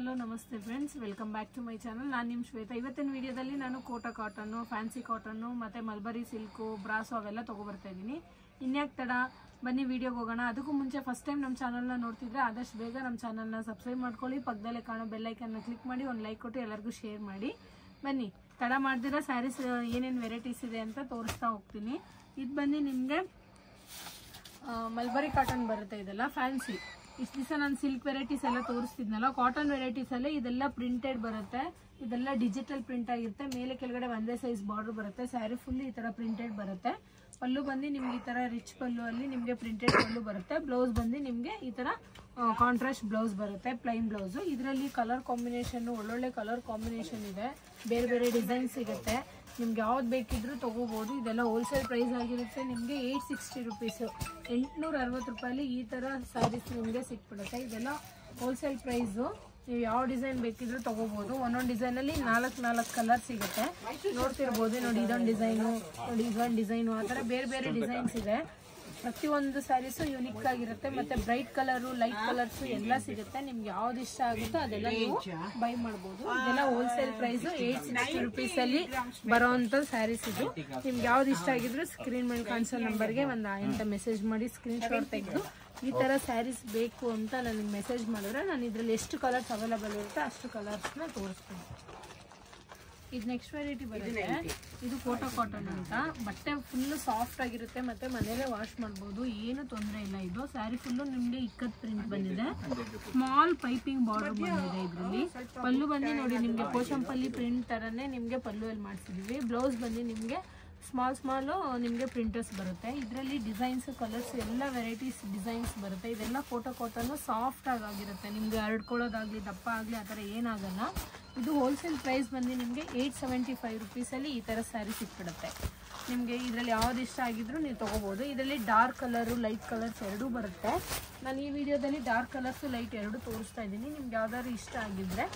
Hello ನಮಸ್ತೆ friends, welcome back to my channel. ನಾನು ನಿಮ್ಮ ಶ್ವೇತಾ. ಇವತ್ತಿನ ವಿಡಿಯೋದಲ್ಲಿ ನಾನು ಕೋಟಾ ಕಾಟನ್ನು, ಫ್ಯಾನ್ಸಿ ಕಾಟನ್ನು ಮತ್ತು ಮಲ್ಬರಿ ಸಿಲ್ಕು, ಬ್ರಾಸೋ ಅವೆಲ್ಲ ತೊಗೊಬರ್ತಾ ಇದ್ದೀನಿ. ಇನ್ಯಾಕೆ ತಡ, ಬನ್ನಿ ವಿಡಿಯೋಗೆ ಹೋಗೋಣ. ಅದಕ್ಕೂ ಮುಂಚೆ ಫಸ್ಟ್ ಟೈಮ್ ನಮ್ಮ ಚಾನಲ್ನ ನೋಡ್ತಿದ್ರೆ ಆದಷ್ಟು ಬೇಗ ನಮ್ಮ ಚಾನಲ್ನ ಸಬ್ಸ್ಕ್ರೈಬ್ ಮಾಡ್ಕೊಳ್ಳಿ. ಪಕ್ಕದಲ್ಲೇ ಕಾಣೋ ಬೆಲ್ಲೈಕನ್ನ ಕ್ಲಿಕ್ ಮಾಡಿ ಒಂದು ಲೈಕ್ ಕೊಟ್ಟು ಎಲ್ಲರಿಗೂ ಶೇರ್ ಮಾಡಿ. ಬನ್ನಿ ತಡ ಮಾಡ್ದಿರ ಸ್ಯಾರೀಸ್ ಏನೇನು ವೆರೈಟೀಸ್ ಇದೆ ಅಂತ ತೋರಿಸ್ತಾ ಹೋಗ್ತೀನಿ. ಇದು ಬಂದು ನಿಮಗೆ ಮಲ್ಬರಿ ಕಾಟನ್ ಬರುತ್ತೆ. ಇದೆಲ್ಲ ಫ್ಯಾನ್ಸಿ. ಇಷ್ಟು ದಿವಸ ನಾನು ಸಿಲ್ಕ್ ವೆರೈಟೀಸ್ ಎಲ್ಲ ತೋರಿಸ್ತಿದ್ನಲ್ಲ, ಕಾಟನ್ ವೆರೈಟೀಸ್ ಅಲ್ಲೇ ಇದೆಲ್ಲ ಪ್ರಿಂಟೆಡ್ ಬರುತ್ತೆ. ಇದೆಲ್ಲ ಡಿಜಿಟಲ್ ಪ್ರಿಂಟ್ ಆಗಿರುತ್ತೆ. ಮೇಲೆ ಕೆಳಗಡೆ ಒಂದೇ ಸೈಜ್ ಬಾರ್ಡರ್ ಬರುತ್ತೆ. ಸ್ಯಾರಿ ಫುಲ್ ಈ ತರ ಪ್ರಿಂಟೆಡ್ ಬರುತ್ತೆ. ಪಲ್ಲು ಬಂದು ನಿಮ್ಗೆ ಈ ತರ ರಿಚ್ ಪಲ್ಲು ಅಲ್ಲಿ ನಿಮ್ಗೆ ಪ್ರಿಂಟೆಡ್ ಪಲ್ಲು ಬರುತ್ತೆ. ಬ್ಲೌಸ್ ಬಂದು ನಿಮ್ಗೆ ಈ ತರ ಕಾಂಟ್ರಾಸ್ಟ್ ಬ್ಲೌಸ್ ಬರುತ್ತೆ, ಪ್ಲೈನ್ ಬ್ಲೌಸ್. ಇದರಲ್ಲಿ ಕಲರ್ ಕಾಂಬಿನೇಷನ್ ಒಳ್ಳೊಳ್ಳೆ ಕಲರ್ ಕಾಂಬಿನೇಷನ್ ಇದೆ. ಬೇರೆ ಬೇರೆ ಡಿಸೈನ್ ಸಿಗುತ್ತೆ. ನಿಮ್ಗೆ ಯಾವ್ದು ಬೇಕಿದ್ರೂ ತಗೋಬಹುದು. ಇದೆಲ್ಲ ಹೋಲ್ಸೇಲ್ ಪ್ರೈಸ್ ಆಗಿರುತ್ತೆ. ನಿಮಗೆ 860 ರುಪೀಸ್, 860 ರೂಪಾಯಲ್ಲಿ ಈ ತರ ಸ್ಯಾರೀಸ್ ನಿಮಗೆ ಸಿಕ್ಬಿಡುತ್ತೆ. ಇದೆಲ್ಲ ಹೋಲ್ಸೇಲ್ ಪ್ರೈಸು. ನೀವು ಯಾವ ಡಿಸೈನ್ ಬೇಕಿದ್ರೂ ತಗೋಬಹುದು. ಒಂದೊಂದು ಡಿಸೈನ್ ಅಲ್ಲಿ 4 ಕಲರ್ ಸಿಗುತ್ತೆ. ನೋಡ್ತಿರ್ಬೋದು. ನೋಡಿ ಇದೊಂದು ಡಿಸೈನು, ನೋಡಿ ಇದೊಂದು ಡಿಸೈನು, ಆ ತರ ಬೇರೆ ಬೇರೆ ಡಿಸೈನ್ಸ್ ಇದೆ. ಪ್ರತಿಯೊಂದು ಸ್ಯಾರೀಸು ಯುನಿಕ್ ಆಗಿರುತ್ತೆ. ಮತ್ತೆ ಬ್ರೈಟ್ ಕಲರು, ಲೈಟ್ ಕಲರ್ಸ್ ಎಲ್ಲ ಸಿಗುತ್ತೆ. ನಿಮ್ಗೆ ಯಾವ್ದು ಇಷ್ಟ ಆಗುತ್ತೋ ಅದೆಲ್ಲ ನೀವು ಬೈ ಮಾಡಬಹುದು. ಇದೆಲ್ಲ ಹೋಲ್ಸೇಲ್ ಪ್ರೈಸ್ 860 ರುಪೀಸ್ ಅಲ್ಲಿ ಬರೋಂತ ಸ್ಯಾರೀಸ್ ಇದು. ನಿಮ್ಗೆ ಯಾವ್ದು ಇಷ್ಟ ಆಗಿದ್ರು ಸ್ಕ್ರೀನ್ ಮೇಲೆ ಕಾಣಿಸೋ ನಂಬರ್ಗೆ ಒಂದು ಮೆಸೇಜ್ ಮಾಡಿ ಸ್ಕ್ರೀನ್ ಶಾಟ್ ತೆಗೆದು ಈ ತರ ಸ್ಯಾರೀಸ್ ಬೇಕು ಅಂತ ನನಗೆ ಮೆಸೇಜ್ ಮಾಡಿದ್ರೆ ನಾನು ಇದ್ರಲ್ಲಿ ಎಷ್ಟು ಕಲರ್ಸ್ ಅವೈಲೇಬಲ್ ಇರುತ್ತೆ ಅಷ್ಟು ಕಲರ್ಸ್ನ ತೋರಿಸ್ತೀನಿ. ಇದು ನೆಕ್ಸ್ಟ್ ವೆರೈಟಿ ಬರುತ್ತೆ. ಇದು ಕೋಟಾ ಕಾಟನ್ ಅಂತ. ಬಟ್ಟೆ ಫುಲ್ ಸಾಫ್ಟ್ ಆಗಿರುತ್ತೆ. ಮತ್ತೆ ಮನೇಲೆ ವಾಶ್ ಮಾಡ್ಬೋದು, ಏನು ತೊಂದರೆ ಇಲ್ಲ. ಇದು ಸ್ಯಾರಿ ಫುಲ್ಲು ನಿಮಗೆ ಇಕ್ಕತ್ ಪ್ರಿಂಟ್ ಬಂದಿದೆ. ಸ್ಮಾಲ್ ಪೈಪಿಂಗ್ ಬಾರ್ಡರ್ ಬಂದಿದೆ. ಇದರಲ್ಲಿ ಪಲ್ಲು ಬಂದು ನೋಡಿ ನಿಮಗೆ ಪೋಚಂಪಲ್ಲಿ ಪ್ರಿಂಟ್ ತರನೇ ನಿಮಗೆ ಪಲ್ಲು ಅಲ್ಲಿ ಮಾಡಿಸಿದೀವಿ. ಬ್ಲೌಸ್ ಬಂದು ನಿಮಗೆ ಸ್ಮಾಲು ನಿಮಗೆ ಪ್ರಿಂಟರ್ಸ್ ಬರುತ್ತೆ. ಇದರಲ್ಲಿ ಡಿಸೈನ್ಸ್, ಕಲರ್ಸ್ ಎಲ್ಲ ವೆರೈಟೀಸ್ ಡಿಸೈನ್ಸ್ ಬರುತ್ತೆ. ಇದೆಲ್ಲ ಕೋಟಾ ಕಾಟನ್ನು ಸಾಫ್ಟ್ ಆಗಿರುತ್ತೆ. ನಿಮಗೆ ಹರಡ್ಕೊಳ್ಳೋದಾಗಲಿ ದಪ್ಪ ಆಗಲಿ ಆ ಥರ ಏನಾಗಲ್ಲ. ಇದು ಹೋಲ್ಸೇಲ್ ಪ್ರೈಸ್ ಬಂದು ನಿಮಗೆ 875 ರುಪೀಸಲ್ಲಿ ಈ ಥರ ಸ್ಯಾರಿ ಸಿಕ್ಬಿಡುತ್ತೆ. ನಿಮಗೆ ಇದರಲ್ಲಿ ಯಾವ್ದು ಇಷ್ಟ ಆಗಿದ್ರು ನೀವು ತೊಗೋಬೋದು. ಇದರಲ್ಲಿ ಡಾರ್ಕ್ ಕಲರು, ಲೈಟ್ ಕಲರ್ಸ್ ಎರಡೂ ಬರುತ್ತೆ. ನಾನು ಈ ವಿಡಿಯೋದಲ್ಲಿ ಡಾರ್ಕ್ ಕಲರ್ಸು ಲೈಟ್ ಎರಡೂ ತೋರಿಸ್ತಾ ಇದ್ದೀನಿ. ನಿಮ್ಗೆ ಯಾವ್ದಾದ್ರು ಇಷ್ಟ ಆಗಿದ್ರೆ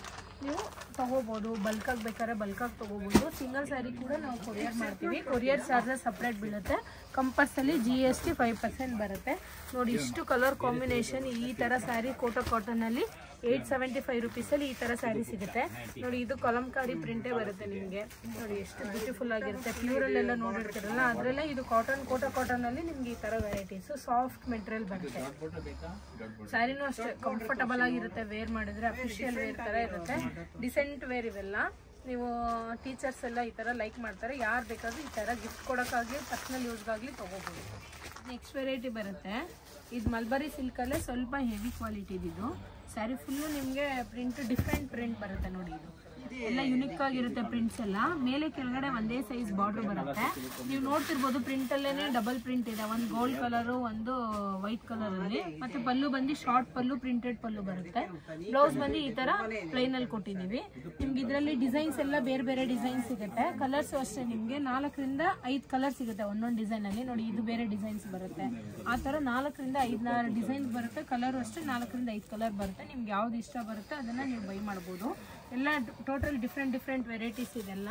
ನೀವು ತೊಗೋಬೋದು. ಬಲ್ಕಾಗಿ ಬೇಕಾದ್ರೆ ಬಲ್ಕಾಗಿ ತೊಗೋಬೋದು. ಸಿಂಗಲ್ ಸ್ಯಾರಿ ಕೂಡ ನಾವು ಕೊರಿಯರ್ ಮಾಡ್ತೀವಿ. ಕೊರಿಯರ್ ಚಾರ್ಜಸ್ ಸಪ್ರೇಟ್ ಬೀಳುತ್ತೆ. ಕಂಪಲ್ಸರಿ GST 5% ಬರುತ್ತೆ. ನೋಡಿ ಇಷ್ಟು ಕಲರ್ ಕಾಂಬಿನೇಷನ್ ಈ ಥರ ಸ್ಯಾರಿ ಕೋಟಾ ಕಾಟನಲ್ಲಿ 875 ರುಪೀಸಲ್ಲಿ ಈ ಥರ ಸ್ಯಾರಿ ಸಿಗುತ್ತೆ. ನೋಡಿ ಇದು ಕಲಂಕಾರಿ ಪ್ರಿಂಟೇ ಬರುತ್ತೆ ನಿಮಗೆ. ನೋಡಿ ಎಷ್ಟು ಬ್ಯೂಟಿಫುಲ್ ಆಗಿರುತ್ತೆ. ಪ್ಯೂರಲ್ಲೆಲ್ಲ ನೋಡಿರ್ತೀರಲ್ಲ ಅದರಲ್ಲೇ ಇದು ಕಾಟನ್, ಕೋಟಾ ಕಾಟನಲ್ಲಿ ನಿಮ್ಗೆ ಈ ಥರ ವೆರೈಟೀಸು ಸಾಫ್ಟ್ ಮೆಟೀರಿಯಲ್ ಬರುತ್ತೆ. ಸ್ಯಾರಿನೂ ಅಷ್ಟೇ ಕಂಫರ್ಟಬಲ್ ಆಗಿರುತ್ತೆ. ವೇರ್ ಮಾಡಿದ್ರೆ ಅಫಿಷಿಯಲ್ ವೇರ್ ಥರ ಇರುತ್ತೆ. ಡಿಸೆಂಟ್ ವೇರ್ ಇವೆಲ್ಲ. ನೀವು ಟೀಚರ್ಸ್ ಎಲ್ಲ ಈ ಥರ ಲೈಕ್ ಮಾಡ್ತಾರೆ. ಯಾರು ಬೇಕಾದ್ರೂ ಈ ಥರ ಗಿಫ್ಟ್ ಕೊಡೋಕ್ಕಾಗಲಿ ಪರ್ಸ್ನಲ್ ಯೂಸ್ಗಾಗಲಿ ತೊಗೋಬೋದು. ನೆಕ್ಸ್ಟ್ ವೆರೈಟಿ ಬರುತ್ತೆ. ಇದು ಮಲ್ಬರಿ ಸಿಲ್ಕಲ್ಲೇ ಸ್ವಲ್ಪ ಹೆವಿ ಕ್ವಾಲಿಟಿದು. ಸ್ಯಾರಿ ಫುಲ್ಲು ನಿಮಗೆ ಪ್ರಿಂಟ್ ಡಿಫ್ರೆಂಟ್ ಪ್ರಿಂಟ್ ಬರುತ್ತೆ. ನೋಡಿ ಇದು ಎಲ್ಲ ಯುನಿಕ್ ಆಗಿರುತ್ತೆ. ಪ್ರಿಂಟ್ಸ್ ಎಲ್ಲ ಮೇಲೆ ಕೆಳಗಡೆ ಒಂದೇ ಸೈಜ್ ಬಾರ್ಡರ್ ಬರುತ್ತೆ. ನೀವು ನೋಡ್ತಿರ್ಬೋದು ಪ್ರಿಂಟಲ್ಲೇ ಡಬಲ್ ಪ್ರಿಂಟ್ ಇದೆ. ಒಂದು ಗೋಲ್ಡ್ ಕಲರು, ಒಂದು ವೈಟ್ ಕಲರ್ ಅಲ್ಲಿ. ಮತ್ತೆ ಪಲ್ಲು ಬಂದು ಶಾರ್ಟ್ ಪಲ್ಲು, ಪ್ರಿಂಟೆಡ್ ಪಲ್ಲು ಬರುತ್ತೆ. ಬ್ಲೌಸ್ ಬಂದು ಈ ತರ ಪ್ಲೈನ್ ಅಲ್ಲಿ ಕೊಟ್ಟಿದ್ದೀವಿ. ನಿಮ್ಗೆ ಇದರಲ್ಲಿ ಡಿಸೈನ್ಸ್ ಎಲ್ಲ ಬೇರೆ ಬೇರೆ ಡಿಸೈನ್ ಸಿಗುತ್ತೆ. ಕಲರ್ಸ್ ಅಷ್ಟೇ ನಿಮ್ಗೆ 4 ರಿಂದ 5 ಕಲರ್ ಸಿಗುತ್ತೆ ಒಂದೊಂದು ಡಿಸೈನ್ ಅಲ್ಲಿ. ನೋಡಿ ಇದು ಬೇರೆ ಡಿಸೈನ್ಸ್ ಬರುತ್ತೆ. ಆ ತರ 4 ರಿಂದ 5 ಡಿಸೈನ್ಸ್ ಬರುತ್ತೆ. ಕಲರ್ ಅಷ್ಟೇ 4 ರಿಂದ 5 ಕಲರ್ ಬರುತ್ತೆ. ನಿಮ್ಗೆ ಯಾವ್ದು ಇಷ್ಟ ಬರುತ್ತೆ ಅದನ್ನ ನೀವು ಬೈ ಮಾಡ್ಬೋದು. ಎಲ್ಲ ಟೋಟಲ್ ಡಿಫ್ರೆಂಟ್ ವೆರೈಟೀಸ್ ಇದೆಲ್ಲ.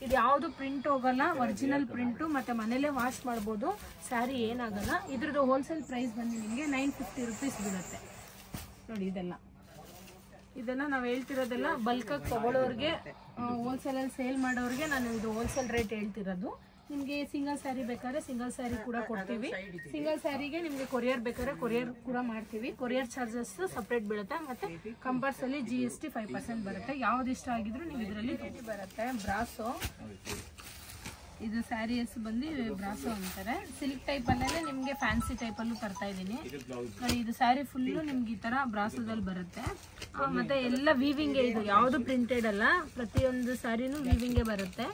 ಇದು ಯಾವುದು ಪ್ರಿಂಟ್ ಹೋಗಲ್ಲ, ಒರಿಜಿನಲ್ ಪ್ರಿಂಟು. ಮತ್ತೆ ಮನೇಲೆ ವಾಶ್ ಮಾಡ್ಬೋದು. ಸ್ಯಾರಿ ಏನಾಗಲ್ಲ. ಇದ್ರದ್ದು ಹೋಲ್ಸೇಲ್ ಪ್ರೈಸ್ ಬಂದು ನಿಮಗೆ 950 ರುಪೀಸ್ ಬೀಳುತ್ತೆ. ನೋಡಿ ಇದೆಲ್ಲ ನಾವು ಹೇಳ್ತಿರೋದೆಲ್ಲ ಬಲ್ಕಾಗಿ ತಗೊಳ್ಳೋರಿಗೆ, ಹೋಲ್ಸೇಲಲ್ಲಿ ಸೇಲ್ ಮಾಡೋರಿಗೆ ನಾನು ಇದು ಹೋಲ್ಸೇಲ್ ರೇಟ್ ಹೇಳ್ತಿರೋದು. ನಿಮಗೆ ಸಿಂಗಲ್ ಸ್ಯಾರಿ ಬೇಕಾದ್ರೆ ಸಿಂಗಲ್ ಸ್ಯಾರಿ ಕೂಡ ಕೊಡ್ತೀವಿ. ಸಿಂಗಲ್ ಸ್ಯಾರಿಗೆ ನಿಮಗೆ ಕೊರಿಯರ್ ಬೇಕಾದ್ರೆ ಕೊರಿಯರ್ ಕೂಡ ಮಾಡ್ತೀವಿ. ಕೊರಿಯರ್ ಚಾರ್ಜಸ್ ಸಪ್ರೇಟ್ ಬೀಳುತ್ತೆ. ಮತ್ತೆ ಕಂಪಲ್ಸರಿ GST 5% ಬರುತ್ತೆ. ಯಾವ್ದು ಇಷ್ಟ ಆಗಿದ್ರು ನೀವು ಇದರಲ್ಲಿ ಬರುತ್ತೆ. ಬ್ರಾಸೋ, ಇದು ಸ್ಯಾರೀಸ್ ಬಂದು ಬ್ರಾಸೋ ಅಂತಾರೆ. ಸಿಲ್ಕ್ ಟೈಪ್ ಅಲ್ಲೇ ನಿಮಗೆ ಫ್ಯಾನ್ಸಿ ಟೈಪಲ್ಲೂ ತರ್ತಾ ಇದ್ದೀನಿ. ನೋಡಿ ಇದು ಸ್ಯಾರಿ ಫುಲ್ಲು ನಿಮ್ಗೆ ಈ ತರ ಬ್ರಾಸೋದಲ್ಲಿ ಬರುತ್ತೆ. ಮತ್ತೆ ಎಲ್ಲ ವೀವಿಂಗ್ಗೆ. ಇದು ಯಾವುದು ಪ್ರಿಂಟೆಡ್ ಅಲ್ಲ, ಪ್ರತಿಯೊಂದು ಸ್ಯಾರಿನೂ ವೀವಿಂಗ್ಗೆ ಬರುತ್ತೆ.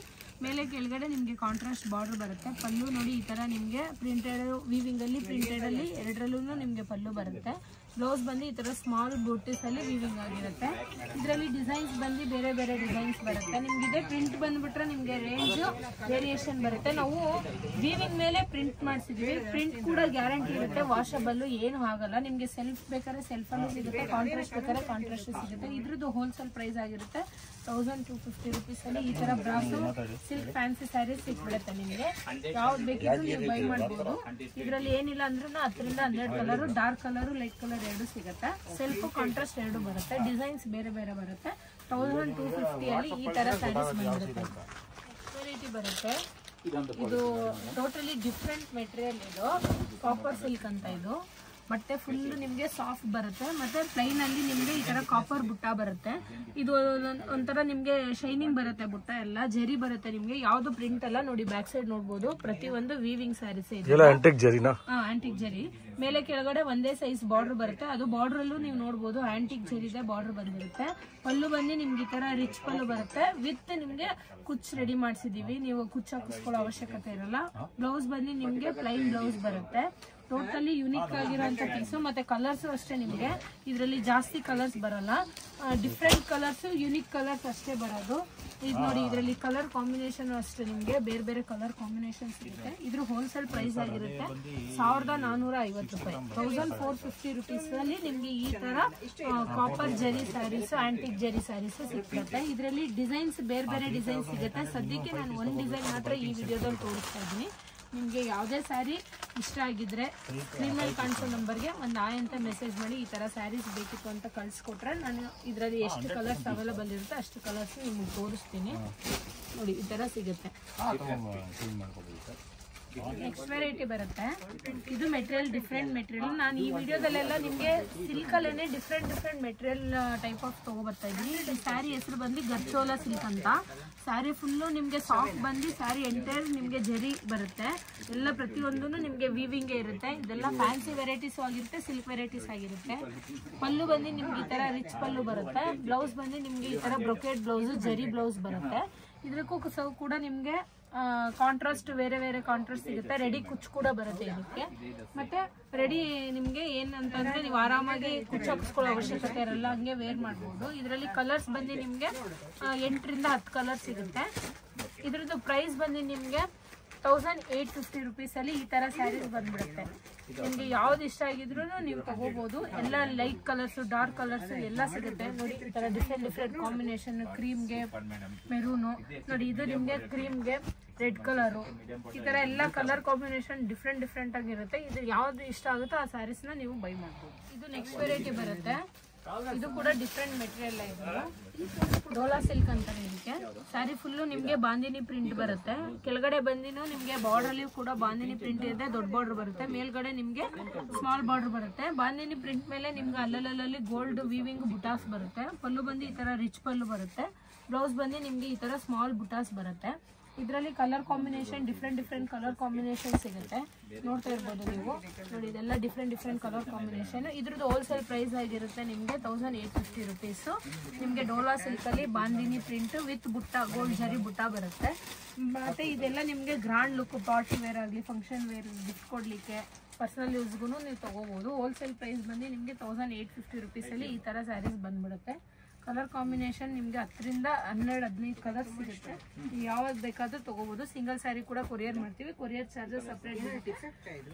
ಮೇಲೆ ಕೆಳಗಡೆ ನಿಮಗೆ ಕಾಂಟ್ರಾಸ್ಟ್ ಬಾರ್ಡರ್ ಬರುತ್ತೆ. ಪಲ್ಲು ನೋಡಿ ಈ ತರ ನಿಮಗೆ ಪ್ರಿಂಟೆಡ್, ವೀವಿಂಗ್ ಅಲ್ಲಿ, ಪ್ರಿಂಟೆಡ್ ಅಲ್ಲಿ ಎರಡರಲ್ಲೂ ನಿಮಗೆ ಪಲ್ಲು ಬರುತ್ತೆ. ಬ್ಲೌಸ್ ಬಂದು ಈ ತರ ಸ್ಮಾಲ್ ಬೂಟೀಸ್ ಅಲ್ಲಿ ವೀವಿಂಗ್ ಆಗಿರುತ್ತೆ. ಇದರಲ್ಲಿ ಡಿಸೈನ್ಸ್ ಬಂದು ಬೇರೆ ಬೇರೆ ಡಿಸೈನ್ಸ್ ಬರುತ್ತೆ. ನಿಮ್ಗೆ ಇದೇ ಪ್ರಿಂಟ್ ಬಂದ್ಬಿಟ್ರೆ ನಿಮಗೆ ರೇಂಜ್ ವೇರಿಯೇಷನ್ ಬರುತ್ತೆ. ನಾವು ವೀವಿಂಗ್ ಮೇಲೆ ಪ್ರಿಂಟ್ ಮಾಡಿಸಿದ್ವಿ. ಪ್ರಿಂಟ್ ಕೂಡ ಗ್ಯಾರಂಟಿ ಇರುತ್ತೆ. ವಾಷಬಲ್ ಏನು ಆಗಲ್ಲ. ನಿಮಗೆ ಸೆಲ್ಫ್ ಬೇಕಾದ್ರೆ ಸೆಲ್ಫ್ ಅಲ್ಲೂ ಸಿಗುತ್ತೆ, ಕಾಂಟ್ರಾಸ್ಟ್ ಬೇಕಾದ್ರೆ ಕಾಂಟ್ರಾಸ್ಟ್ ಸಿಗುತ್ತೆ. ಇದ್ರದ್ದು ಹೋಲ್ಸೇಲ್ ಪ್ರೈಸ್ ಆಗಿರುತ್ತೆ 1250 ರುಪೀಸ್ ಅಲ್ಲಿ ಈ ತರ ಬ್ರಾಸೋ ಸಿಲ್ಕ್ ಫ್ಯಾನ್ಸಿ ಸ್ಯಾರೀಸ್ ಸಿಕ್ಬಿಡುತ್ತೆ. ನಿಮಗೆ ಯಾವ್ದು ಬೇಕಿದ್ರು ನೀವು ಬೈ ಮಾಡ್ಬೋದು. ಇದರಲ್ಲಿ ಏನಿಲ್ಲ ಅಂದ್ರೂ 10 ರಿಂದ 12 colour, dark colour, light colour ಎರಡು ಸಿಗುತ್ತೆ. ಸೆಲ್ಫ್ ಕಾಂಟ್ರಾಸ್ಟ್ ಎರಡು ಬರುತ್ತೆ. ಡಿಸೈನ್ಸ್ ಬೇರೆ ಬೇರೆ ಬರುತ್ತೆ. 1250 ಅಲ್ಲಿ ಈ ತರ ಸ್ಯಾರೀಸ್ ಬಂದಿರುತ್ತೆ. ವೆರೈಟಿ ಬರುತ್ತೆ. ಇದು ಟೋಟಲಿ ಡಿಫ್ರೆಂಟ್ ಮೆಟೀರಿಯಲ್. ಇದು ಕಾಪರ್ ಸಿಲ್ಕ್ ಅಂತ. ಇದು ಬಟ್ಟೆ ಫುಲ್ ನಿಮಗೆ ಸಾಫ್ಟ್ ಬರುತ್ತೆ. ಮತ್ತೆ ಪ್ಲೈನ್ ಅಲ್ಲಿ ನಿಮಗೆ ಈ ತರ ಕಾಪರ್ ಬುಟ್ಟ ಬರುತ್ತೆ. ಇದು ಒಂಥರ ನಿಮಗೆ ಶೈನಿಂಗ್ ಬರುತ್ತೆ. ಬುಟ್ಟ ಎಲ್ಲ ಜರಿ ಬರುತ್ತೆ. ನಿಮಗೆ ಯಾವ್ದು ಪ್ರಿಂಟ್ ಅಲ್ಲ. ನೋಡಿ ಬ್ಯಾಕ್ ಸೈಡ್ ನೋಡಬಹುದು. ಪ್ರತಿಯೊಂದು ವೀವಿಂಗ್ ಸ್ಯಾರೀಸ್ ಇದೆ. ಆಂಟಿಕ್ ಜರಿನಾ? ಆಂಟಿಕ್ ಜರಿ. ಮೇಲೆ ಕೆಳಗಡೆ ಒಂದೇ ಸೈಜ್ ಬಾರ್ಡರ್ ಬರುತ್ತೆ. ಅದು ಬಾರ್ಡರ್ ಅಲ್ಲೂ ನೀವು ನೋಡಬಹುದು ಆಂಟಿಕ್ ಜರಿದೆ ಬಾರ್ಡರ್ ಬಂದಿರುತ್ತೆ. ಪಲ್ಲು ಬಂದು ನಿಮ್ಗೆ ಈ ತರ ರಿಚ್ ಪಲ್ಲು ಬರುತ್ತೆ. ವಿತ್ ನಿಮ್ಗೆ ಕುಚ್ ರೆಡಿ ಮಾಡಿಸಿದೀವಿ. ನೀವು ಕುಚ್ ಹಾಕಿಸ್ಕೊಳ್ಳೋ ಅವಶ್ಯಕತೆ ಇರಲ್ಲ. ಬ್ಲೌಸ್ ಬಂದು ನಿಮ್ಗೆ ಪ್ಲೈನ್ ಬ್ಲೌಸ್ ಬರುತ್ತೆ. ಟೋಟಲಿ ಯುನಿಕ್ ಆಗಿರೋಂಥ ಪೀಸು. ಮತ್ತೆ ಕಲರ್ಸ್ ಅಷ್ಟೇ. ನಿಮಗೆ ಇದರಲ್ಲಿ ಜಾಸ್ತಿ ಕಲರ್ಸ್ ಬರಲ್ಲ. ಡಿಫ್ರೆಂಟ್ ಕಲರ್ಸ್, ಯುನಿಕ್ ಕಲರ್ಸ್ ಅಷ್ಟೇ ಬರೋದು. ಇದು ನೋಡಿ, ಇದರಲ್ಲಿ ಕಲರ್ ಕಾಂಬಿನೇಷನ್ ಅಷ್ಟೇ. ನಿಮಗೆ ಬೇರೆ ಬೇರೆ ಕಲರ್ ಕಾಂಬಿನೇಷನ್ ಸಿಗುತ್ತೆ. ಇದ್ರ ಹೋಲ್ಸೇಲ್ ಪ್ರೈಸ್ ಆಗಿರುತ್ತೆ 1450 ರೂಪಾಯಿ. 1450 ರುಪೀಸ್ ಅಲ್ಲಿ ನಿಮ್ಗೆ ಈ ತರ ಕಾಪರ್ ಜರಿ ಸ್ಯಾರೀಸ್, ಆಂಟಿಕ್ ಜರಿ ಸ್ಯಾರೀಸ್ ಸಿಗುತ್ತೆ. ಇದರಲ್ಲಿ ಡಿಸೈನ್ಸ್ ಬೇರೆ ಬೇರೆ ಡಿಸೈನ್ ಸಿಗುತ್ತೆ. ಸದ್ಯಕ್ಕೆ ನಾನು ಒಂದು ಡಿಸೈನ್ ಮಾತ್ರ ಈ ವಿಡಿಯೋದಲ್ಲಿ ತೋರಿಸ್ತಾ ಇದ್ದೀನಿ. ನಿಮಗೆ ಯಾವುದೇ ಸ್ಯಾರಿ ಇಷ್ಟ ಆಗಿದ್ರೆ ಸ್ಕ್ರೀನ್ ಮೇಲೆ ಕಾಣಿಸೋ ನಂಬರ್ಗೆ ಒಂದು ಆಯ್ ಅಂತ ಮೆಸೇಜ್ ಮಾಡಿ ಈ ಥರ ಸ್ಯಾರೀಸ್ ಬೇಕಿತ್ತು ಅಂತ ಕಳಿಸ್ಕೊಟ್ರೆ ನಾನು ಇದರಲ್ಲಿ ಎಷ್ಟು ಕಲರ್ಸ್ ಅವೈಲೇಬಲ್ ಇರುತ್ತೆ ಅಷ್ಟು ಕಲರ್ಸ್ ನಿಮಗೆ ತೋರಿಸ್ತೀನಿ. ನೋಡಿ ಈ ಥರ ಸಿಗುತ್ತೆ. ನೆಕ್ಸ್ಟ್ ವೆರೈಟಿ ಬರುತ್ತೆ. ಇದು ಮೆಟೀರಿಯಲ್ ಡಿಫ್ರೆಂಟ್ ಮೆಟೀರಿಯಲ್. ನಾನು ಈ ವಿಡಿಯೋದಲ್ಲೆಲ್ಲ ನಿಮಗೆ ಸಿಲ್ಕಲ್ಲೇ ಡಿಫ್ರೆಂಟ್ ಮೆಟೀರಿಯಲ್ ಟೈಪ್ ಆಫ್ ತೊಗೊಬರ್ತಾ ಇದ್ದೀನಿ. ಈ ಸ್ಯಾರಿ ಹೆಸರು ಬಂದು ಗರ್ಚೋಲಾ ಸಿಲ್ಕ್ ಅಂತ. ಸ್ಯಾರಿ ಫುಲ್ಲು ನಿಮಗೆ ಸಾಫ್ಟ್ ಬಂದು ಸ್ಯಾರಿ ಎಂಟೈರ್ ನಿಮಗೆ ಜರಿ ಬರುತ್ತೆ. ಎಲ್ಲ ಪ್ರತಿಯೊಂದೂ ನಿಮಗೆ ವೀವಿಂಗೇ ಇರುತ್ತೆ. ಇದೆಲ್ಲ ಫ್ಯಾನ್ಸಿ ವೆರೈಟೀಸು ಆಗಿರುತ್ತೆ, ಸಿಲ್ಕ್ ವೆರೈಟೀಸ್ ಆಗಿರುತ್ತೆ. ಪಲ್ಲು ಬಂದು ನಿಮ್ಗೆ ಈ ಥರ ರಿಚ್ ಪಲ್ಲು ಬರುತ್ತೆ. ಬ್ಲೌಸ್ ಬಂದು ನಿಮಗೆ ಈ ಥರ ಬ್ರೊಕೆಟ್ ಬ್ಲೌಸು, ಜರಿ ಬ್ಲೌಸ್ ಬರುತ್ತೆ. ಇದಕ್ಕೂ ಕೂಡ ನಿಮಗೆ ಕಾಂಟ್ರಾಸ್ಟ್ ಬೇರೆ ಬೇರೆ ಕಾಂಟ್ರಾಸ್ಟ್ ಸಿಗುತ್ತೆ. ರೆಡಿ ಕುಚ್ ಕೂಡ ಬರುತ್ತೆ ಇದಕ್ಕೆ. ಮತ್ತೆ ರೆಡಿ ನಿಮಗೆ ಏನಂತಂದ್ರೆ ನೀವು ಆರಾಮಾಗಿ ಕುಚ್ ಹಾಕಿಸ್ಕೊಳ್ಳೋ ಅವಶ್ಯಕತೆ ಇರಲ್ಲ, ಹಂಗೆ ವೇರ್ ಮಾಡ್ಬೋದು. ಇದರಲ್ಲಿ ಕಲರ್ಸ್ ಬಂದು ನಿಮಗೆ 8 ರಿಂದ 10 ಕಲರ್ ಸಿಗುತ್ತೆ. ಇದ್ರದ್ದು ಪ್ರೈಸ್ ಬಂದು ನಿಮಗೆ 1850 ರುಪೀಸಲ್ಲಿ ಈ ಥರ ಸ್ಯಾರೀಸ್ ಬಂದ್ಬಿಡುತ್ತೆ. ನಿಮಗೆ ಯಾವ್ದು ಇಷ್ಟ ಆಗಿದ್ರು ನೀವು ತಗೋಬಹುದು. ಎಲ್ಲ ಲೈಟ್ ಕಲರ್ಸು, ಡಾರ್ಕ್ ಕಲರ್ಸು ಎಲ್ಲ ಸಿಗುತ್ತೆ. ನೋಡಿ ಈ ಥರ ಡಿಫ್ರೆಂಟ್ ಕಾಂಬಿನೇಷನ್. ಕ್ರೀಮ್ಗೆ ಮೆರೂನು, ನೋಡಿ ಇದು ನಿಮಗೆ ಕ್ರೀಮ್ಗೆ ರೆಡ್ ಕಲರು, ಈ ಥರ ಎಲ್ಲ ಕಲರ್ ಕಾಂಬಿನೇಷನ್ ಡಿಫ್ರೆಂಟ್ ಆಗಿರುತ್ತೆ. ಇದು ಯಾವ್ದು ಇಷ್ಟ ಆಗುತ್ತೋ ಆ ಸ್ಯಾರೀಸ್ನ ನೀವು ಬೈ ಮಾಡ್ಬೋದು. ಇದು ನೆಕ್ಸ್ಟ್ ವೆರೈಟಿ ಬರುತ್ತೆ. ಇದು ಕೂಡ ಡಿಫ್ರೆಂಟ್ ಮೆಟೀರಿಯಲ್. ಇದು ಡೋಲಾ ಸಿಲ್ಕ್ ಅಂತಾರೆ ಇದಕ್ಕೆ. ಸ್ಯಾರಿ ಫುಲ್ಲು ನಿಮಗೆ ಬಾಂದಿನಿ ಪ್ರಿಂಟ್ ಬರುತ್ತೆ. ಕೆಳಗಡೆ ಬಂದಿನೂ ನಿಮಗೆ ಬಾರ್ಡರ್ಲಿ ಕೂಡ ಬಾಂದಿನಿ ಪ್ರಿಂಟ್ ಇದೆ. ದೊಡ್ಡ ಬಾರ್ಡರ್ ಬರುತ್ತೆ. ಮೇಲ್ಗಡೆ ನಿಮಗೆ ಸ್ಮಾಲ್ ಬಾರ್ಡರ್ ಬರುತ್ತೆ. ಬಾಂದಿನಿ ಪ್ರಿಂಟ್ ಮೇಲೆ ನಿಮ್ಗೆ ಅಲ್ಲಲ್ಲಿ ಗೋಲ್ಡ್ ವೀವಿಂಗ್ ಬುಟಾಸ್ ಬರುತ್ತೆ. ಪಲ್ಲು ಬಂದು ಈ ಥರ ರಿಚ್ ಪಲ್ಲು ಬರುತ್ತೆ. ಬ್ಲೌಸ್ ಬಂದು ನಿಮಗೆ ಈ ಥರ ಸ್ಮಾಲ್ ಬುಟಾಸ್ ಬರುತ್ತೆ. ಇದರಲ್ಲಿ colour combination different colour combination ಸಿಗುತ್ತೆ. ನೋಡ್ತಾ ಇರ್ಬೋದು ನೀವು. ನೋಡಿ ಇದೆಲ್ಲ ಡಿಫ್ರೆಂಟ್ ಕಲರ್ ಕಾಂಬಿನೇಷನ್. ಇದ್ರದ್ದು ಹೋಲ್ಸೇಲ್ ಪ್ರೈಸ್ ಆಗಿರುತ್ತೆ ನಿಮಗೆ 1850 ರುಪೀಸು. ನಿಮಗೆ ಡೋಲಾ ಸಿಲ್ಕಲ್ಲಿ ಬಾಂದಿನಿ ಪ್ರಿಂಟ್ ವಿತ್ ಬುಟ್ಟ, ಗೋಲ್ಡ್ ಜರಿ ಬುಟ್ಟ ಬರುತ್ತೆ. ಮತ್ತು ಇದೆಲ್ಲ ನಿಮಗೆ ಗ್ರ್ಯಾಂಡ್ ಲುಕ್, ಪಾರ್ಟಿ ವೇರ್ ಆಗಲಿ, ಫಂಕ್ಷನ್ ವೇರ್, ಗಿಫ್ಟ್ ಕೊಡಲಿಕ್ಕೆ, ಪರ್ಸನಲ್ ಯೂಸ್ಗೂ ನೀವು ತೊಗೋಬೋದು. ಹೋಲ್ಸೇಲ್ ಪ್ರೈಸ್ ಬಂದು ನಿಮಗೆ 1850 ರುಪೀಸಲ್ಲಿ ಈ ಥರ ಸ್ಯಾರೀಸ್ ಬಂದ್ಬಿಡುತ್ತೆ. ಕಲರ್ ಕಾಂಬಿನೇಷನ್ ನಿಮಗೆ 10 ರಿಂದ 12-15 ಕಲರ್ಸ್ ಸಿಗುತ್ತೆ. ಯಾವ್ದು ಬೇಕಾದ್ರೂ ತೊಗೋಬೋದು. ಸಿಂಗಲ್ ಸ್ಯಾರಿ ಕೂಡ ಕೊರಿಯರ್ ಮಾಡ್ತೀವಿ. Courier charges separate.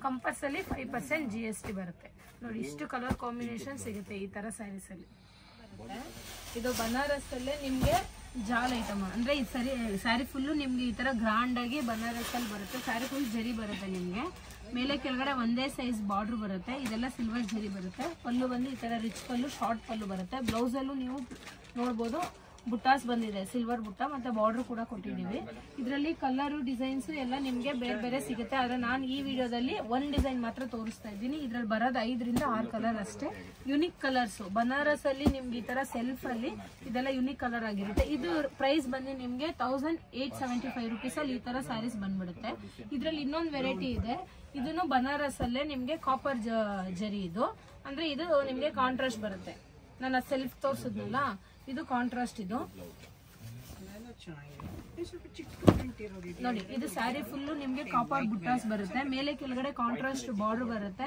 Compulsory 5% GST ಬರುತ್ತೆ. ನೋಡಿ ಇಷ್ಟು ಕಲರ್ ಕಾಂಬಿನೇಷನ್ ಸಿಗುತ್ತೆ ಈ ಥರ ಸ್ಯಾರೀಸಲ್ಲಿ. ಇದು ಬನಾರಸಲ್ಲೇ ನಿಮಗೆ ಜಾಲ್ ಐಟಮ್. ಅಂದರೆ ಈ ಸ್ಯಾರಿ ಫುಲ್ಲು ನಿಮಗೆ ಈ ಥರ ಗ್ರ್ಯಾಂಡಾಗಿ ಬನಾರಸಲ್ಲಿ ಬರುತ್ತೆ. ಸ್ಯಾರಿ ಫುಲ್ ಜರಿ ಬರುತ್ತೆ. ನಿಮಗೆ ಮೇಲೆ ಕೆಳಗಡೆ ಒಂದೇ ಸೈಜ್ ಬಾರ್ಡರ್ ಬರುತ್ತೆ. ಇದೆಲ್ಲ ಸಿಲ್ವರ್ ಜರಿ ಬರುತ್ತೆ. ಪಲ್ಲು ಬಂದು ಈ ಥರ ರಿಚ್ ಪಲ್ಲು, ಶಾರ್ಟ್ ಪಲ್ಲು ಬರುತ್ತೆ. ಬ್ಲೌಸಲ್ಲೂ ನೀವು ನೋಡ್ಬೋದು ಬುಟ್ಟಾಸ್ ಬಂದಿದೆ, ಸಿಲ್ವರ್ ಬುಟ್ಟ, ಮತ್ತು ಬಾರ್ಡರ್ ಕೂಡ ಕೊಟ್ಟಿದ್ದೀವಿ. ಇದರಲ್ಲಿ ಕಲರು, ಡಿಸೈನ್ಸು ಎಲ್ಲ ನಿಮಗೆ ಬೇರೆ ಬೇರೆ ಸಿಗುತ್ತೆ. ಆದರೆ ನಾನು ಈ ವಿಡಿಯೋದಲ್ಲಿ ಒಂದು ಡಿಸೈನ್ ಮಾತ್ರ ತೋರಿಸ್ತಾ ಇದ್ದೀನಿ. ಇದರಲ್ಲಿ ಬರೋದು 5 ರಿಂದ 6 ಕಲರ್ ಅಷ್ಟೇ. Unique colours. ಬನಾರಸಲ್ಲಿ ನಿಮ್ಗೆ ಈ ಥರ ಸೆಲ್ಫಲ್ಲಿ ಇದೆಲ್ಲ ಯುನಿಕ್ ಕಲರ್ ಆಗಿರುತ್ತೆ. ಇದು ಪ್ರೈಸ್ ಬಂದು ನಿಮಗೆ 1875 ರುಪೀಸಲ್ಲಿ ಈ ಥರ ಸ್ಯಾರೀಸ್ ಬಂದ್ಬಿಡುತ್ತೆ. ಇದರಲ್ಲಿ ಇನ್ನೊಂದು ವೆರೈಟಿ ಇದೆ. ಇದನ್ನು ಬನಾರಸಲ್ಲೇ ನಿಮಗೆ ಕಾಪರ್ ಜರಿ. ಇದು ಅಂದರೆ ಇದು ನಿಮಗೆ ಕಾಂಟ್ರಾಸ್ಟ್ ಬರುತ್ತೆ. ನಾನು ಸೆಲ್ಫ್ ತೋರಿಸಿದ್ನಲ್ಲ, ಇದು ಕಾಂಟ್ರಾಸ್ಟ್. ಇದು ನೋಡಿ ಇದು ಸ್ಯಾರಿ ಫುಲ್ಲು ನಿಮಗೆ ಕಾಪರ್ ಬುಟ್ಟಾಸ್ ಬರುತ್ತೆ. ಮೇಲೆ ಕೆಳಗಡೆ ಕಾಂಟ್ರಾಸ್ಟ್ ಬಾರ್ಡರ್ ಬರುತ್ತೆ.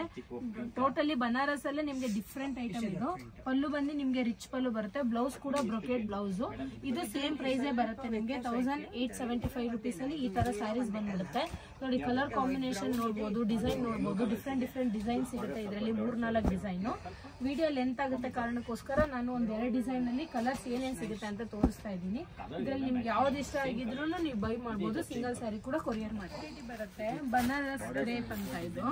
ಟೋಟಲಿ ಬನಾರಸ್ ಅಲ್ಲೇ ನಿಮಗೆ ಡಿಫ್ರೆಂಟ್ ಐಟಮ್. ಇದು ಪಲ್ಲು ಬಂದು ನಿಮಗೆ ರಿಚ್ ಪಲ್ಲು ಬರುತ್ತೆ. ಬ್ಲೌಸ್ ಕೂಡ ಬ್ರೊಕೆಟ್ ಬ್ಲೌಸು. ಇದು ಸೇಮ್ ಪ್ರೈಸೇ ಬರುತ್ತೆ ನಿಮಗೆ 1875 ರುಪೀಸಲ್ಲಿ ಈ ಥರ ಸ್ಯಾರೀಸ್ ಬಂದ್ಬಿಡುತ್ತೆ. ನೋಡಿ ಕಲರ್ ಕಾಂಬಿನೇಷನ್ ನೋಡ್ಬೋದು, ಡಿಸೈನ್ ನೋಡ್ಬೋದು. ಡಿಫ್ರೆಂಟ್ ಡಿಸೈನ್ ಸಿಗುತ್ತೆ. ಇದರಲ್ಲಿ 3-4 ಡಿಸೈನು. ವಿಡಿಯೋ ಲೆಂತ್ ಆಗುತ್ತೆ ಕಾರಣಕ್ಕೋಸ್ಕರ ನಾನು ಒಂದು 2 ಡಿಸೈನಲ್ಲಿ ಕಲರ್ಸ್ ಏನೇನು ಸಿಗುತ್ತೆ ಅಂತ ತೋರಿಸ್ತಾ ಇದ್ದೀನಿ. ಇದರಲ್ಲಿ ನಿಮ್ಗೆ ಯಾವ್ದು ಇಷ್ಟ ಆಗಿದ್ರು ನೀವು ಬೈ ಮಾಡ್ಬೋದು. ಸಿಂಗಲ್ ಸ್ಯಾರಿ ಕೂಡ ಕೊರಿಯರ್ ಮಾಡ್ತೀವಿ. ಬರುತ್ತೆ ಬನಾರಸ್ ರೇಪ್ ಅಂತ. ಇದು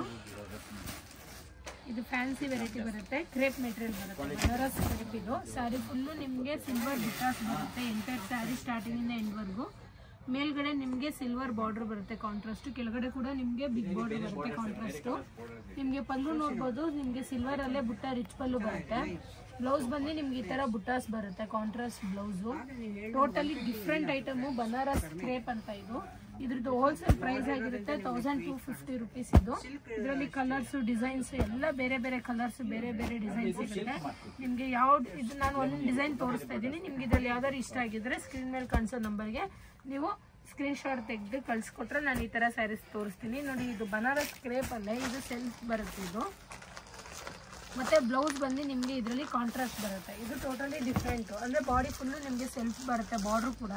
ಇದು ಫ್ಯಾನ್ಸಿ ವೆರೈಟಿ ಬರುತ್ತೆ, ಕ್ರೇಪ್ ಮೆಟೀರಿಯಲ್ ಬರುತ್ತೆ, ಬನಾರಸ್ ಕ್ರೇಪ್. ಇದು ಸ್ಯಾರಿ ಫುಲ್ಲು ನಿಮಗೆ ಸಿಲ್ವರ್ ಬಿಕಾಸ್ ಬರುತ್ತೆ. ಎಂಟೈರ್ ಸ್ಯಾರಿ ಸ್ಟಾರ್ಟಿಂಗ್ ಇಂದ ಎಂಡ್ ವರ್ಗು. ಮೇಲ್ಗಡೆ ನಿಮಗೆ ಸಿಲ್ವರ್ ಬಾರ್ಡರ್ ಬರುತ್ತೆ ಕಾಂಟ್ರಾಸ್ಟ್, ಕೆಳಗಡೆ ಕೂಡ ನಿಮಗೆ ಬಿಗ್ ಬಾರ್ಡರ್ ಬರುತ್ತೆ ಕಾಂಟ್ರಾಸ್ಟ್. ನಿಮಗೆ ಪಲ್ಲು ನೋಡ್ಬೋದು, ನಿಮಗೆ ಸಿಲ್ವರ್ ಅಲ್ಲೇ ಬುಟ್ಟ ರಿಚ್ ಪಲ್ಲು ಬರುತ್ತೆ. ಬ್ಲೌಸ್ ಬಂದು ನಿಮ್ಗೆ ಈ ತರ ಬುಟ್ಟಾಸ್ ಬರುತ್ತೆ, contrast blouse. Totally different item, Banaras crepe ಅಂತ. ಇದ್ರದ್ದು ಹೋಲ್ಸೇಲ್ ಪ್ರೈಸ್ ಆಗಿರುತ್ತೆ 1250 ರುಪೀಸ್. ಇದರಲ್ಲಿ ಕಲರ್ಸ್ ಡಿಸೈನ್ಸ್ ಎಲ್ಲ ಬೇರೆ ಬೇರೆ ಕಲರ್ಸ್, ಬೇರೆ ಬೇರೆ ಡಿಸೈನ್ಸ್ ಇರುತ್ತೆ. ನಿಮಗೆ ಯಾವ್ದು ಇದು ನಾನು ಒಂದು ಡಿಸೈನ್ ತೋರಿಸ್ತಾ ಇದ್ದೀನಿ. ನಿಮ್ಗೆ ಇದರಲ್ಲಿ ಯಾವ್ದಾದ್ರು ಇಷ್ಟ ಆಗಿದ್ರೆ ಸ್ಕ್ರೀನ್ ಮೇಲೆ ಕಾಣಿಸೋ ನಂಬರ್ಗೆ ನೀವು ಸ್ಕ್ರೀನ್ ಶಾಟ್ ತೆಗೆದು ಕಳ್ಸಿಕೊಟ್ರೆ ನಾನು ಈ ತರ ಸ್ಯಾರೀಸ್ ತೋರಿಸ್ತೀನಿ. ನೋಡಿ, ಇದು ಬನಾರಸ್ ಕ್ರೇಪ್ ಅಲ್ಲೇ, ಇದು ಸೆಲ್ಫ್ ಬರುತ್ತೆ ಇದು. ಮತ್ತೆ ಬ್ಲೌಸ್ ಬಂದು ನಿಮಗೆ ಇದರಲ್ಲಿ ಕಾಂಟ್ರಾಸ್ಟ್ ಬರುತ್ತೆ. ಇದು ಟೋಟಲಿ ಡಿಫ್ರೆಂಟ್, ಅಂದ್ರೆ ಬಾಡಿ ಫುಲ್ಲು ನಿಮಗೆ ಸೆಲ್ಫ್ ಬರುತ್ತೆ, ಬಾರ್ಡರ್ ಕೂಡ.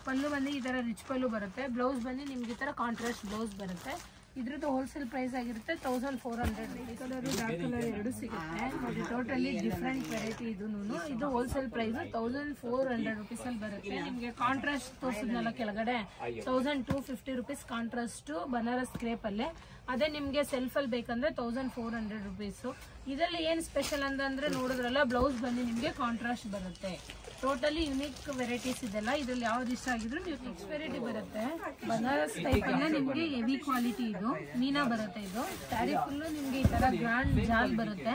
ಪಲ್ಲು ಬಂದು ಈ ತರ ರಿಚ್ ಪಲ್ಲು ಬರುತ್ತೆ. ಬ್ಲೌಸ್ ಬಂದು ನಿಮ್ಗೆ ಈ ತರ ಕಾಂಟ್ರಾಸ್ಟ್ ಬ್ಲೌಸ್ ಬರುತ್ತೆ. ಇದ್ರದ್ದು ಹೋಲ್ಸೇಲ್ ಪ್ರೈಸ್ ಆಗಿರುತ್ತೆ 1400. ಈ ಕಲರ್ ಡಾರ್ಕ್ ಕಲರ್ ಎರಡು ಸಿಗುತ್ತೆ ನೋಡಿ. ಟೋಟಲಿ ಡಿಫ್ರೆಂಟ್ ವೆರೈಟಿ ಇದು ಹೋಲ್ಸೇಲ್ ಪ್ರೈಸ್ 1400 ರುಪೀಸ್ ಅಲ್ಲಿ ಬರುತ್ತೆ. ನಿಮಗೆ ಕಾಂಟ್ರಾಸ್ಟ್ ತೋರಿಸಿದ್ನಲ್ಲ ಕೆಳಗಡೆ 1250 ರುಪೀಸ್ ಕಾಂಟ್ರಾಸ್ಟ್ ಬನಾರಸ್ ಕ್ರೇಪ್ ಅಲ್ಲೇ. ಅದೇ ನಿಮಗೆ ಸೆಲ್ಫ್ ಅಲ್ಲಿ ಬೇಕಂದ್ರೆ 1400 ರುಪೀಸ್. ಇದರಲ್ಲಿ ಏನ್ ಸ್ಪೆಷಲ್ ಅಂತಂದ್ರೆ ನೋಡಿದ್ರಲ್ಲ, ಬ್ಲೌಸ್ ಬಂದು ನಿಮಗೆ ಕಾಂಟ್ರಾಸ್ಟ್ ಬರುತ್ತೆ. ಟೋಟಲಿ ಯುನಿಕ್ ವೆರೈಟೀಸ್ ಇದೆಲ್ಲ. ಇದ್ರಲ್ಲಿ ಯಾವ್ದು ಇಷ್ಟ ಆಗಿದ್ರು ನೀವು ನೆಕ್ಸ್ಟ್ ವೆರೈಟಿ ಬರುತ್ತೆ ಬನಾರಸ್ ಟೈಪ್ ಅಲ್ಲೇ, ನಿಮಗೆ ಹೆವಿ ಕ್ವಾಲಿಟಿ. ಇದು ಮೀನಾ ಬರುತ್ತೆ. ಇದು ಸ್ಯಾರಿ ಫುಲ್ಲು ನಿಮ್ಗೆ ಈ ತರ ಗ್ರ್ಯಾಂಡ್ ಜಾಲ್ ಬರುತ್ತೆ.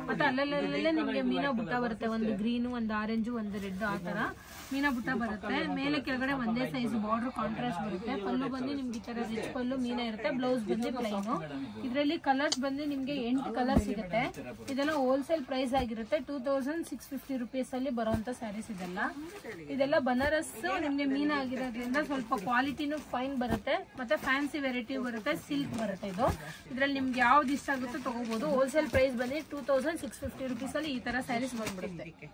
ಮತ್ತೆ ಅಲ್ಲಲ್ಲೇ ನಿಮ್ಗೆ ಮೀನಾ ಬುಟ್ಟ ಬರುತ್ತೆ, ಒಂದು ಗ್ರೀನು, ಒಂದು ಆರೆಂಜು, ಒಂದು ರೆಡ್, ಆ ತರ ಮೀನಾ ಬುಟ್ಟ ಬರುತ್ತೆ. ಮೇಲೆ ಕೆಳಗಡೆ ಒಂದೇ ಸೈಜ್ ಬಾರ್ಡರ್ ಕಾಂಟ್ರಾಸ್ಟ್ ಬರುತ್ತೆ. ಪಲ್ಲು ಬಂದು ನಿಮ್ಗೆ ಈ ತರ ರಿಚ್ ಪಲ್ಲು ಮೀನಾ ಇರುತ್ತೆ. ಬ್ಲೌಸ್ ಬಂದು ಪ್ಲೈನು. ಇದರಲ್ಲಿ ಕಲರ್ಸ್ ಬಂದು ನಿಮ್ಗೆ 8 ಕಲರ್ ಸಿಗುತ್ತೆ. ಇದೆಲ್ಲ ಹೋಲ್ಸೇಲ್ ಪ್ರೈಸ್ ಆಗಿರುತ್ತೆ 2650 ರುಪೀಸ್ ಅಲ್ಲಿ ಬರುವಂತ ಸ್ಯಾರೀಸ್ ಇದೆಲ್ಲ ಬನಾರಸ್ ನಿಮ್ಗೆ ಮೀನಾ ಆಗಿರೋದ್ರಿಂದ ಸ್ವಲ್ಪ ಕ್ವಾಲಿಟಿನೂ ಫೈನ್ ಬರುತ್ತೆ. ಮತ್ತೆ ಫ್ಯಾನ್ಸಿ ವೆರೈಟಿ ಬರುತ್ತೆ, ಸಿಲ್ಕ್ ಬರುತ್ತೆ. ಇದ್ರಲ್ಲಿ ನಿಮ್ಗೆ ಯಾವ್ದು ಇಷ್ಟ ಆಗುತ್ತೋ ತಗೋಬಹುದು. ಹೋಲ್ಸೇಲ್ ಪ್ರೈಸ್ ಬಂದು 2650 ರುಪೀಸ್ ಅಲ್ಲಿ ಈ ತರ ಸ್ಯಾರೀಸ್ ಬಂದ್ಬಿಡುತ್ತೆ.